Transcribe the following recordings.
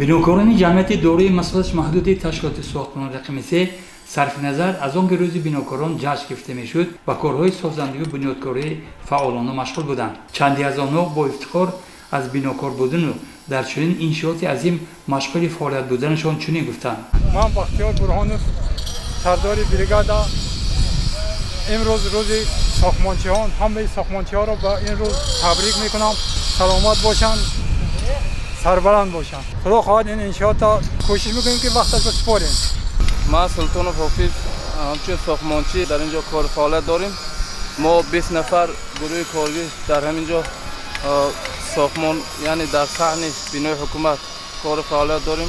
بینوکاران جمعیت دوره مسئولش محدود تشکیلات ساختمان رقم 3 صرف نظر از آن روز بینوکاران جشن گرفته میشد و کارهای سازندگی و بنیادکاری فعالانه مشغول بودند. چندی از آنها با افتخار از بینوکار بودن و در چنین انشاءات عظیم مشغول فعالیت بودنشان چنین گفتند: من بختیار برهانوف سردار بریگادا امروز روز ساختمانچیان همه ساختمانچی‌ها را با این روز تبریک میکنم. سلامت باشند، سربلند باشند. خدا خواهد این انشاءات کوشش میکنیم که وقتش بسپاریم. ما سلطان حافظ همچنین ساختمانچی در اینجا کار فعالیت داریم. ما 20 نفر گروه کارگر در همینجا ساختمان یعنی در صحن بنای حکومت کار فعالیت داریم.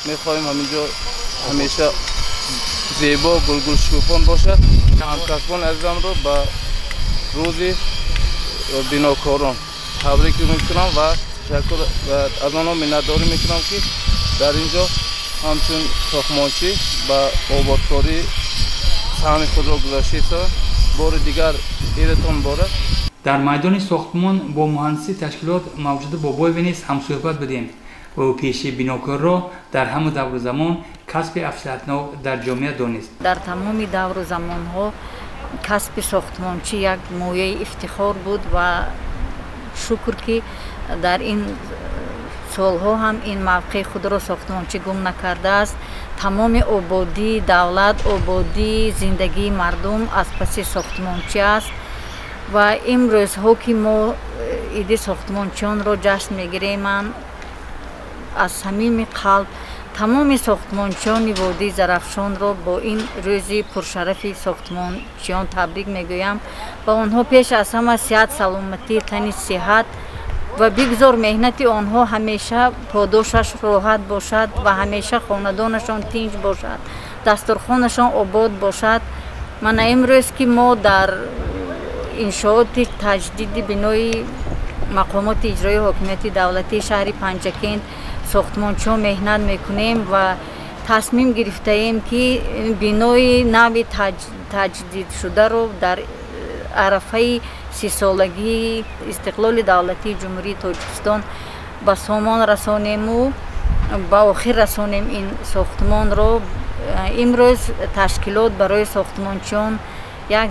میخواهیم همینجا همیشه زیبا گلگل شکوفان باشد. همکسبان عزیزم رو به روز بیناکاران تبریک میکنم و تشکر از آنها منتداری میکنم که در اینجا همچون ساختمانچی با آبادکاری سهم خود را گذاشته بار دیگر ایرتان بارد. در میدان ساختمان با مهندسی تشکیلات موجود بابای ونیز هم صحبت بدیم و پیشی بیناکار را در همه دور زمان کسب افزایش‌یافته در جامعه دانست. در تمام دور زمان ها کسب ساختمانچی یک موضوع افتخار بود و شکر که در این سالها هم این موقع خود را ساختمانچی گم نکرده است. تمام آبادی دولت، آبادی زندگی مردم از پس ساختمانچی است و امروز ها که ما ایده ساختمانچیان را جشن میگیریم، من از صمیم قلب تمام ساختمانچیان وادی زرافشان را با این روز پرشرف ساختمانچیان تبریک میگویم و آنها پیش از همه صحت، سلامتی، تن صحت و بگذار مهنت آنها همیشه پاداشش راحت باشد و همیشه خاندانشان تنج باشد، دسترخوانشان آباد باشد. من امروز که ما در انشاءات تجدید بنای مقامات اجرایی حاکمیت دولتی شهر پنجکند ساختمانچیان مهنت میکنیم و تصمیم گرفته ایم که بنای نو تجدید شده رو در عرفه 30 سالگی استقلال دولتی جمهوری تاجیکستان به سامان رسانیم و به آخر رسانیم. این ساختمان رو امروز تشکیلات برای ساختمانچیان یک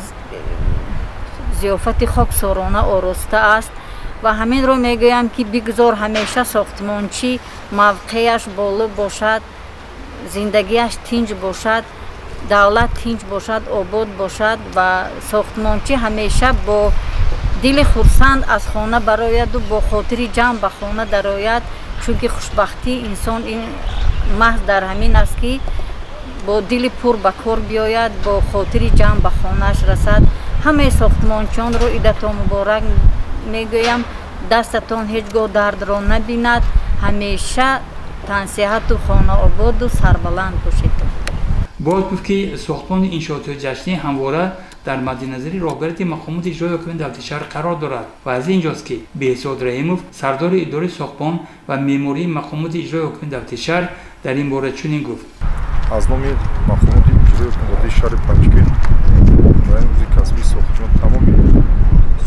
ضیافت خاکسارانه آراسته است و همین رو میگویم که بگذار همیشه ساختمانچی موقعش بالا باشد، زندگیش تنج باشد، دولت تنج باشد، آباد باشد و ساختمانچی همیشه با دل خرسند از خانه براید و با خاطر جمع به خانه درآید، چون که خوشبختی انسان این محض در همین است که با دل پر به کار بیاید، با خاطر جمع به خانهش رسد. همه ساختمانچیان رو عیدتان مبارک میگویم. دستتان هیچگاه درد را نبیند، همیشه تن صحت و خانه آباد و سربلند باشید. باید گفت که ساختمان انشاءات جشنی همواره در مد نظر رهبری مقامات اجرایی حاکمیت دولت شهر قرار دارد و از اینجاست که بهزاد رحیموف سردار اداره ساختمان و معماری مقامات اجرایی حاکمیت دولت شهر در این باره چنین گفت: از نام مقامات اجرایی حاکمیت شهر پنجکند و امروز کسبی ساختمان تمام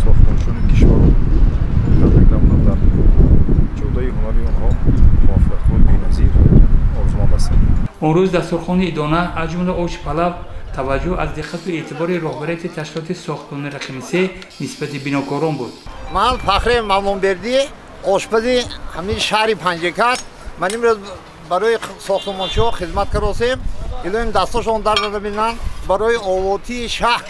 ساختمانچیان کشور را تبریک نمودم. در جودای هنری آنها موفقیت بی‌نظیر آرزومند هستم. اون روز دسترخوان ادانه از جمله آش پلو توجه از دقت و اعتبار رهبریت تشکیلات ساختمان رقم 3 نسبت بیناکاران بود. من فخر مامونبردی آشپز همین شهر پنجکند. من امروز برای ساختمانچی‌ها خدمت کردیم. الان دستاشون در ببینن برای آبادی شهر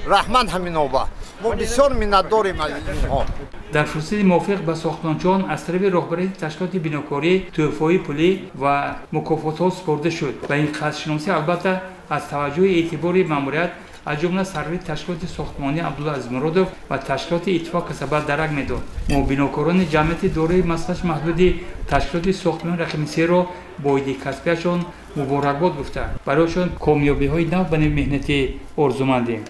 رحمت همین آبا. ما بسیار منتداریم از اینها. در فرصت موافق به ساختمانچیان از طرف رهبری تشکیلات بیناکاری تحفه‌های پولی و مکافات‌ها سپرده شد و این قدرشناسی البته از توجه اعتبار ماموریت از جمله سروری تشکیلات ساختمانی عبدالله ازمرودوف و تشکیلات اتفاق کسبت درک میداد. ما بیناکاران جمعیت دوره مسئولش محدود تشکیلات ساختمان رقم 3 را با ایده کسبیشان مبارکباد گفته برایشان کامیابی‌های نو به مهنت آرزومندیم.